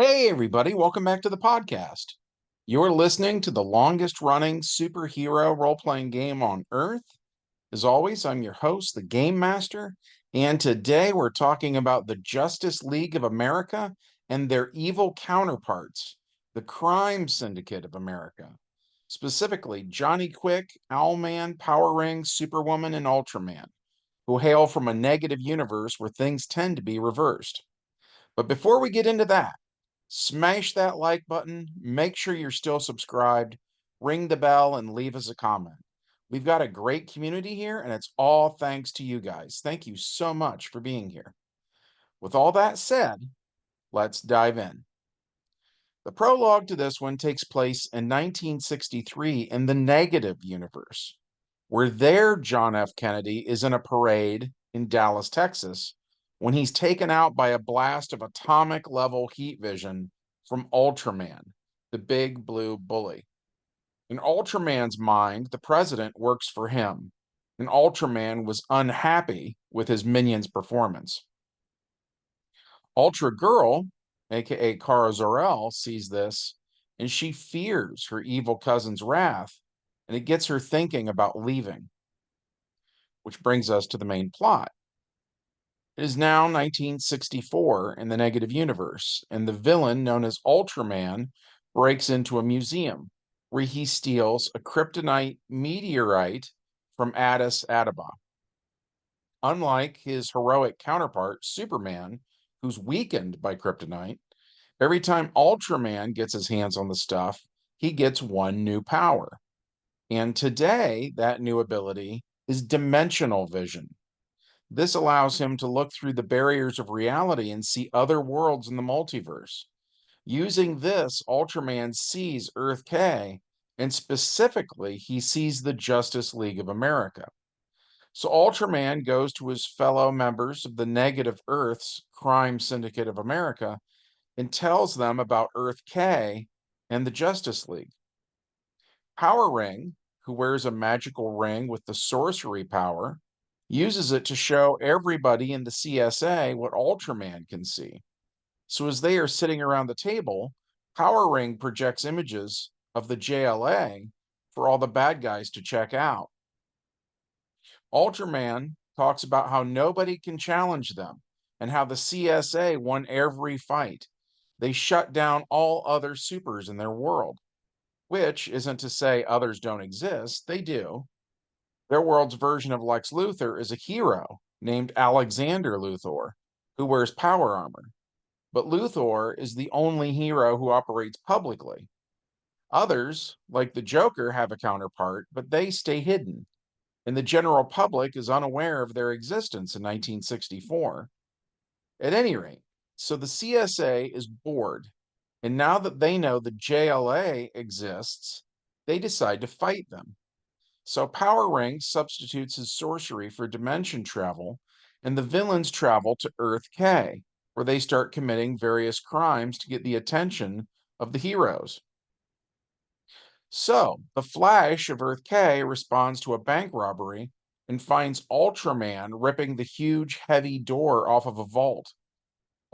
Hey, everybody, welcome back to the podcast. You're listening to the longest running superhero role playing game on Earth. As always, I'm your host, the Game Master, and today we're talking about the Justice League of America and their evil counterparts, the Crime Syndicate of America. Specifically, Johnny Quick, Owlman, Power Ring, Superwoman, and Ultraman, who hail from a negative universe where things tend to be reversed. But before we get into that, smash that like button, make sure you're still subscribed, ring the bell, and leave us a comment. We've got a great community here, and it's all thanks to you guys. Thank you so much for being here. With all that said, let's dive in. The prologue to this one takes place in 1963 in the negative universe, where their John F. Kennedy is in a parade in Dallas, Texas, when he's taken out by a blast of atomic level heat vision from Ultraman, the big blue bully. In Ultraman's mind, the president works for him, and Ultraman was unhappy with his minion's performance. Ultra Girl, aka Kara Zor-El, sees this and she fears her evil cousin's wrath, and it gets her thinking about leaving, which brings us to the main plot. It is now 1964 in the negative universe, and the villain known as Ultraman breaks into a museum where he steals a kryptonite meteorite from Addis Ababa. Unlike his heroic counterpart, Superman, who's weakened by kryptonite, every time Ultraman gets his hands on the stuff, he gets one new power. And today, that new ability is dimensional vision. This allows him to look through the barriers of reality and see other worlds in the multiverse. Using this, Ultraman sees Earth K, and specifically, he sees the Justice League of America. So Ultraman goes to his fellow members of the Negative Earth's Crime Syndicate of America and tells them about Earth K and the Justice League. Power Ring, who wears a magical ring with the sorcery power, uses it to show everybody in the CSA what Ultraman can see. So as they are sitting around the table, Power Ring projects images of the JLA for all the bad guys to check out. Ultraman talks about how nobody can challenge them and how the CSA won every fight. They shut down all other supers in their world, which isn't to say others don't exist, they do. Their world's version of Lex Luthor is a hero named Alexander Luthor, who wears power armor. But Luthor is the only hero who operates publicly. Others, like the Joker, have a counterpart, but they stay hidden, and the general public is unaware of their existence in 1964. At any rate, so the CSA is bored, and now that they know the JLA exists, they decide to fight them. So Power Ring substitutes his sorcery for dimension travel, and the villains travel to Earth K, where they start committing various crimes to get the attention of the heroes. So the Flash of Earth K responds to a bank robbery and finds Ultraman ripping the huge, heavy door off of a vault.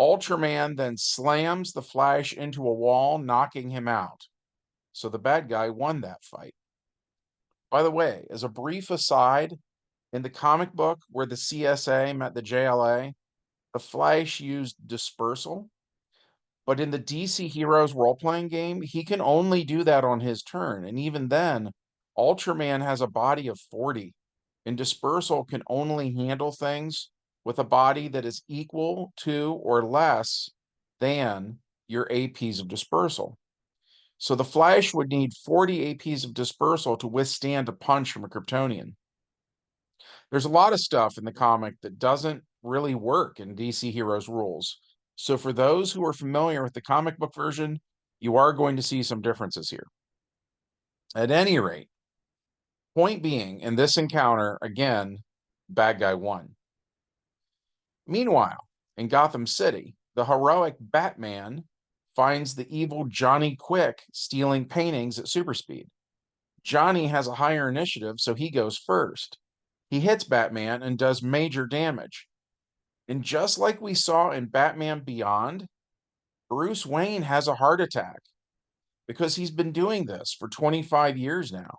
Ultraman then slams the Flash into a wall, knocking him out. So the bad guy won that fight. By the way, as a brief aside, in the comic book where the CSA met the JLA, the Flash used dispersal, but in the DC Heroes role playing game, he can only do that on his turn. And even then, Ultraman has a body of 40, and dispersal can only handle things with a body that is equal to or less than your APs of dispersal. So the Flash would need 40 APs of dispersal to withstand a punch from a Kryptonian. There's a lot of stuff in the comic that doesn't really work in DC Heroes rules. So for those who are familiar with the comic book version, you are going to see some differences here. At any rate, point being, in this encounter, again, bad guy won. Meanwhile, in Gotham City, the heroic Batman finds the evil Johnny Quick stealing paintings at super speed. Johnny has a higher initiative, so he goes first. He hits Batman and does major damage. And just like we saw in Batman Beyond, Bruce Wayne has a heart attack because he's been doing this for 25 years now,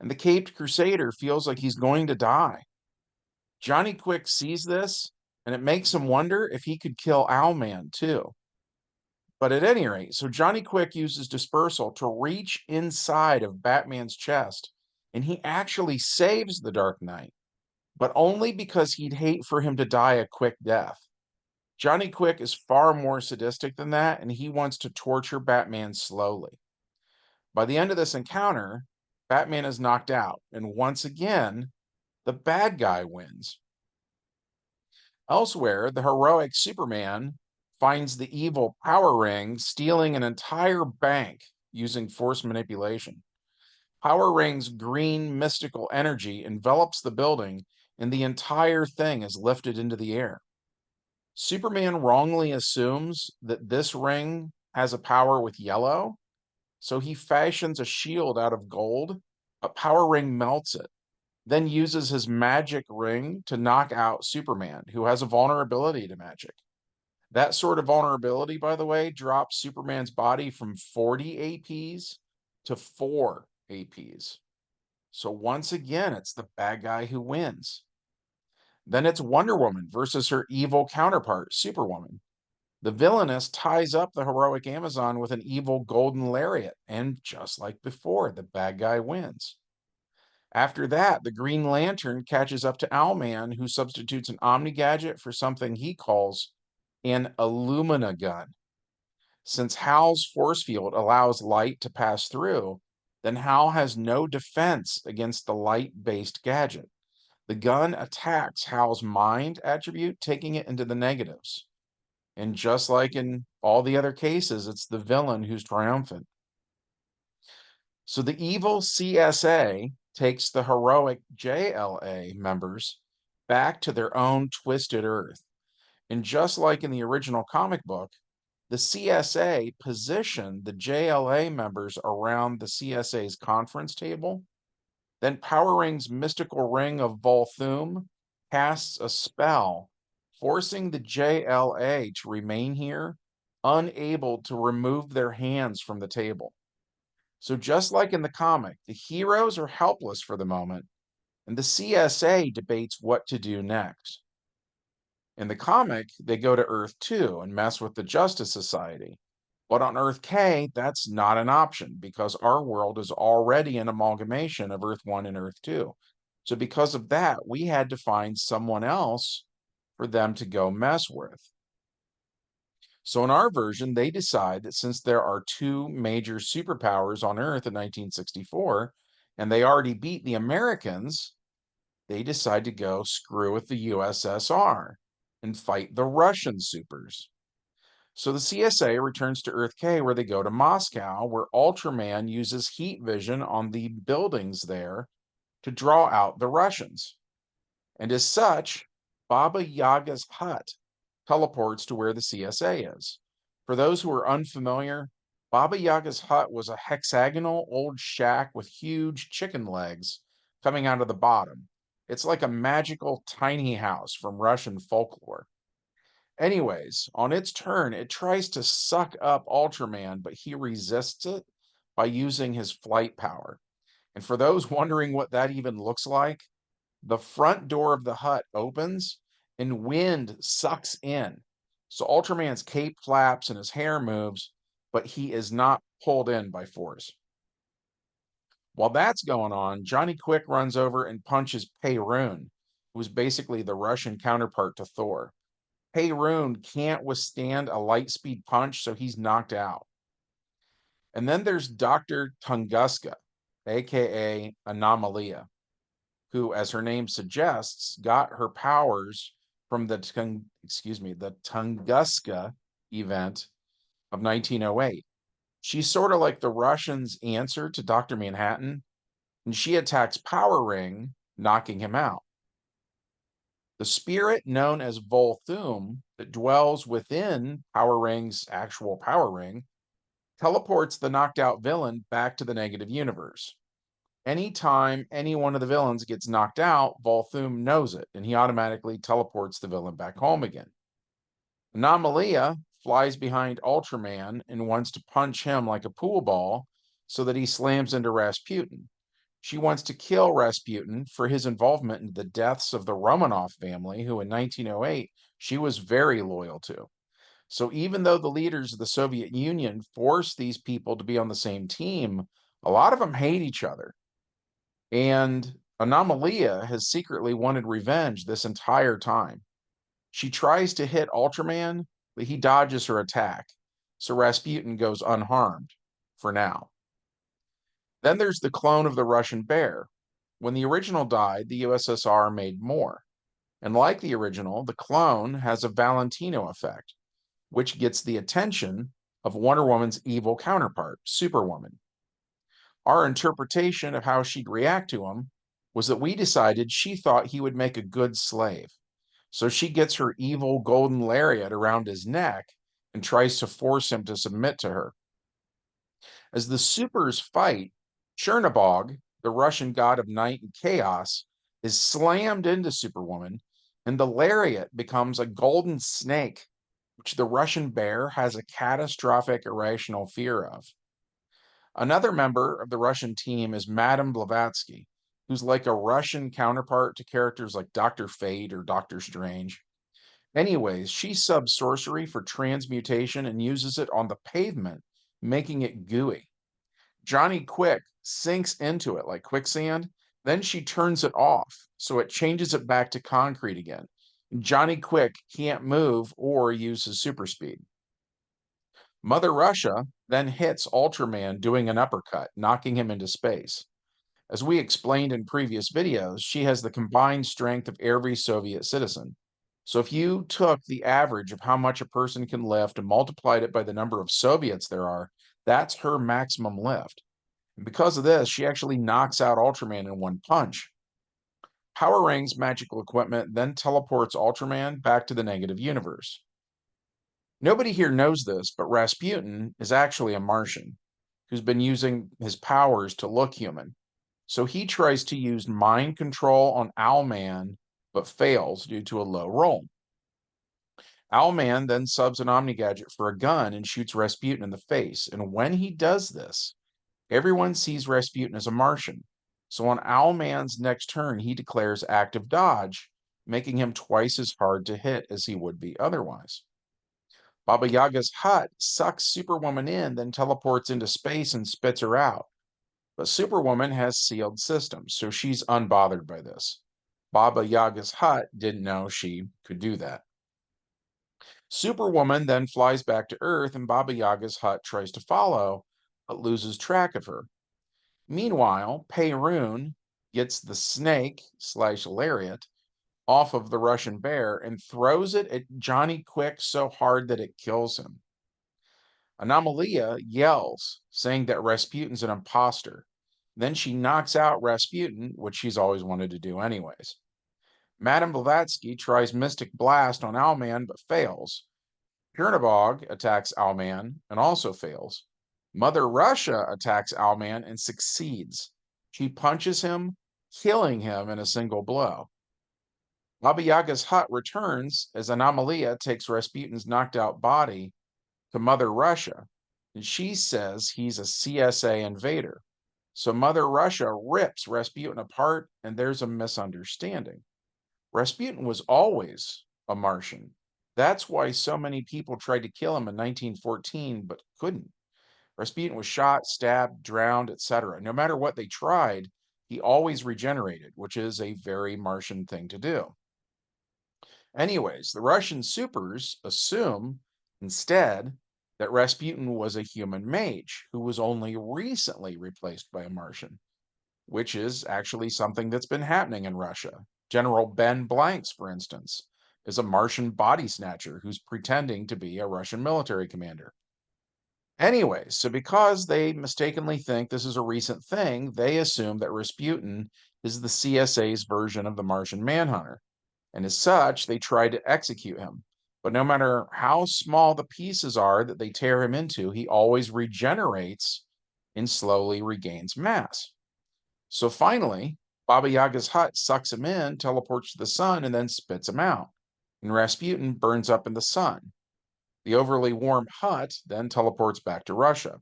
and the Caped Crusader feels like he's going to die. Johnny Quick sees this, and it makes him wonder if he could kill Owlman too. But at any rate, so Johnny Quick uses dispersal to reach inside of Batman's chest, and he actually saves the Dark Knight, but only because he'd hate for him to die a quick death. Johnny Quick is far more sadistic than that, and he wants to torture Batman slowly. By the end of this encounter, Batman is knocked out, and once again, the bad guy wins. Elsewhere, the heroic Superman finds the evil Power Ring stealing an entire bank using force manipulation. Power Ring's green mystical energy envelops the building, and the entire thing is lifted into the air. Superman wrongly assumes that this ring has a power with yellow, so he fashions a shield out of gold. A Power Ring melts it, then uses his magic ring to knock out Superman, who has a vulnerability to magic. That sort of vulnerability, by the way, drops Superman's body from 40 APs to 4 APs. So once again, it's the bad guy who wins. Then it's Wonder Woman versus her evil counterpart, Superwoman. The villainess ties up the heroic Amazon with an evil golden lariat, and just like before, the bad guy wins. After that, the Green Lantern catches up to Owlman, who substitutes an Omni gadget for something he calls an Illumina gun. Since Hal's force field allows light to pass through, then Hal has no defense against the light-based gadget. The gun attacks Hal's mind attribute, taking it into the negatives. And just like in all the other cases, it's the villain who's triumphant. So the evil CSA takes the heroic JLA members back to their own twisted Earth. And just like in the original comic book, the CSA positioned the JLA members around the CSA's conference table. Then Power Ring's mystical ring of Volthoom casts a spell, forcing the JLA to remain here, unable to remove their hands from the table. So just like in the comic, the heroes are helpless for the moment, and the CSA debates what to do next. In the comic, they go to Earth 2 and mess with the Justice Society. But on Earth K, that's not an option because our world is already an amalgamation of Earth 1 and Earth 2. So because of that, we had to find someone else for them to go mess with. So in our version, they decide that since there are two major superpowers on Earth in 1964, and they already beat the Americans, they decide to go screw with the USSR and fight the Russian supers. So the CSA returns to Earth K, where they go to Moscow, where Ultraman uses heat vision on the buildings there to draw out the Russians. And as such, Baba Yaga's hut teleports to where the CSA is. For those who are unfamiliar, Baba Yaga's hut was a hexagonal old shack with huge chicken legs coming out of the bottom. It's like a magical tiny house from Russian folklore. Anyways, on its turn, it tries to suck up Ultraman, but he resists it by using his flight power. And for those wondering what that even looks like, the front door of the hut opens and wind sucks in. So Ultraman's cape flaps and his hair moves, but he is not pulled in by force. While that's going on, Johnny Quick runs over and punches Peyroon, who's basically the Russian counterpart to Thor. Peyroon can't withstand a light speed punch, so he's knocked out. And then there's Dr. Tunguska, aka Anomalia, who, as her name suggests, got her powers from the Tunguska event of 1908. She's sort of like the Russians' answer to Dr. Manhattan, and she attacks Power Ring, knocking him out. The spirit known as Volthoom that dwells within Power Ring's actual Power Ring teleports the knocked out villain back to the negative universe. Anytime any one of the villains gets knocked out, Volthoom knows it, and he automatically teleports the villain back home again. Anomalia flies behind Ultraman and wants to punch him like a pool ball so that he slams into Rasputin. She wants to kill Rasputin for his involvement in the deaths of the Romanov family, who in 1908 she was very loyal to. So even though the leaders of the Soviet Union forced these people to be on the same team, a lot of them hate each other. And Anomalia has secretly wanted revenge this entire time. She tries to hit Ultraman, but he dodges her attack. So Rasputin goes unharmed for now. Then there's the clone of the Russian bear. When the original died, the USSR made more. And like the original, the clone has a Valentino effect, which gets the attention of Wonder Woman's evil counterpart, Superwoman. Our interpretation of how she'd react to him was that we decided she thought he would make a good slave. So she gets her evil golden lariat around his neck and tries to force him to submit to her. As the supers fight, Chernobog, the Russian god of night and chaos, is slammed into Superwoman, and the lariat becomes a golden snake, which the Russian bear has a catastrophic irrational fear of. Another member of the Russian team is Madame Blavatsky, who's like a Russian counterpart to characters like Dr. Fate or Doctor Strange. Anyways, she subs sorcery for transmutation and uses it on the pavement, making it gooey. Johnny Quick sinks into it like quicksand, then she turns it off, so it changes it back to concrete again. Johnny Quick can't move or use his super speed. Mother Russia then hits Ultraman doing an uppercut, knocking him into space. As we explained in previous videos, she has the combined strength of every Soviet citizen. So if you took the average of how much a person can lift and multiplied it by the number of Soviets there are, that's her maximum lift. And because of this, she actually knocks out Ultraman in one punch. Power Ring's magical equipment then teleports Ultraman back to the negative universe. Nobody here knows this, but Rasputin is actually a Martian who's been using his powers to look human. So he tries to use mind control on Owlman, but fails due to a low roll. Owlman then subs an Omni Gadget for a gun and shoots Rasputin in the face. And when he does this, everyone sees Rasputin as a Martian. So on Owlman's next turn, he declares active dodge, making him twice as hard to hit as he would be otherwise. Baba Yaga's hut sucks Superwoman in, then teleports into space and spits her out. But Superwoman has sealed systems, so she's unbothered by this. Baba Yaga's hut didn't know she could do that. Superwoman then flies back to Earth, and Baba Yaga's hut tries to follow, but loses track of her. Meanwhile, Peyrun gets the snake slash lariat off of the Russian bear and throws it at Johnny Quick so hard that it kills him. Anomalia yells, saying that Rasputin's an imposter. Then she knocks out Rasputin, which she's always wanted to do anyways. Madame Blavatsky tries Mystic Blast on Owlman but fails. Chernobog attacks Owlman and also fails. Mother Russia attacks Owlman and succeeds. She punches him, killing him in a single blow. Baba Yaga's hut returns as Anomalia takes Rasputin's knocked out body to Mother Russia, and she says he's a CSA invader. So Mother Russia rips Rasputin apart, and there's a misunderstanding. Rasputin was always a Martian. That's why so many people tried to kill him in 1914 but couldn't. Rasputin was shot, stabbed, drowned, etc. No matter what they tried, he always regenerated, which is a very Martian thing to do. Anyways, the Russian supers assume instead that Rasputin was a human mage who was only recently replaced by a Martian, which is actually something that's been happening in Russia. General Ben Blanks, for instance, is a Martian body snatcher who's pretending to be a Russian military commander. Anyways, so because they mistakenly think this is a recent thing, they assume that Rasputin is the CSA's version of the Martian Manhunter. And as such, they try to execute him. But no matter how small the pieces are that they tear him into, he always regenerates and slowly regains mass. So finally, Baba Yaga's hut sucks him in, teleports to the sun, and then spits him out. And Rasputin burns up in the sun. The overly warm hut then teleports back to Russia.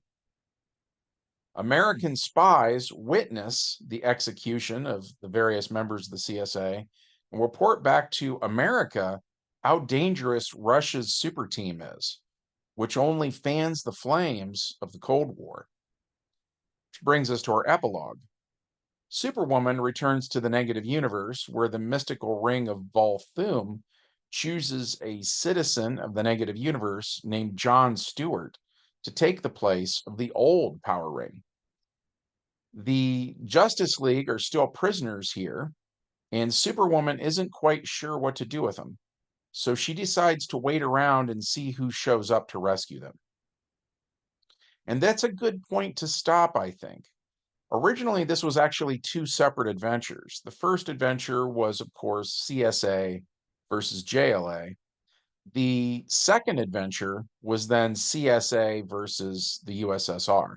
American spies witness the execution of the various members of the CSA and report back to America how dangerous Russia's super team is, which only fans the flames of the Cold War. Which brings us to our epilogue. Superwoman returns to the negative universe where the mystical ring of Volthoom chooses a citizen of the negative universe named John Stewart to take the place of the old power ring. The Justice League are still prisoners here, and Superwoman isn't quite sure what to do with them. So she decides to wait around and see who shows up to rescue them. And that's a good point to stop, I think. Originally, this was actually two separate adventures. The first adventure was, of course, CSA versus JLA. The second adventure was then CSA versus the USSR.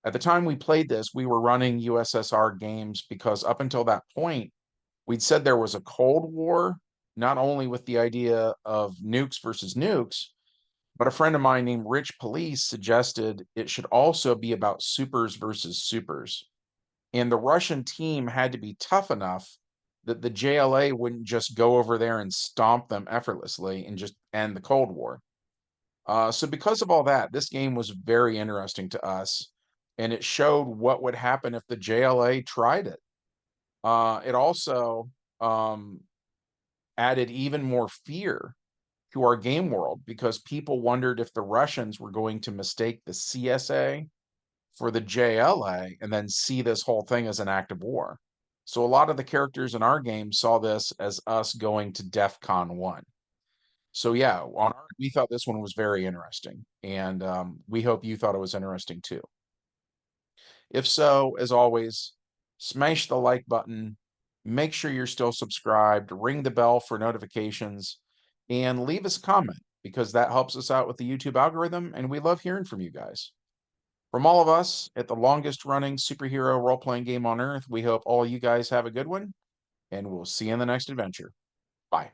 At the time we played this, we were running USSR games because up until that point, we'd said there was a Cold War, not only with the idea of nukes versus nukes, but a friend of mine named Rich Police suggested it should also be about supers versus supers. And the Russian team had to be tough enough that the JLA wouldn't just go over there and stomp them effortlessly and just end the Cold War. So because of all that, this game was very interesting to us, and it showed what would happen if the JLA tried it. It also added even more fear to our game world because people wondered if the Russians were going to mistake the CSA for the JLA and then see this whole thing as an act of war. So a lot of the characters in our game saw this as us going to DEF CON 1. So yeah, we thought this one was very interesting, and we hope you thought it was interesting too. If so, as always, smash the like button, make sure you're still subscribed, ring the bell for notifications, and leave us a comment because that helps us out with the YouTube algorithm, and we love hearing from you guys. From all of us at the longest running superhero role-playing game on Earth, we hope all you guys have a good one, and we'll see you in the next adventure. Bye.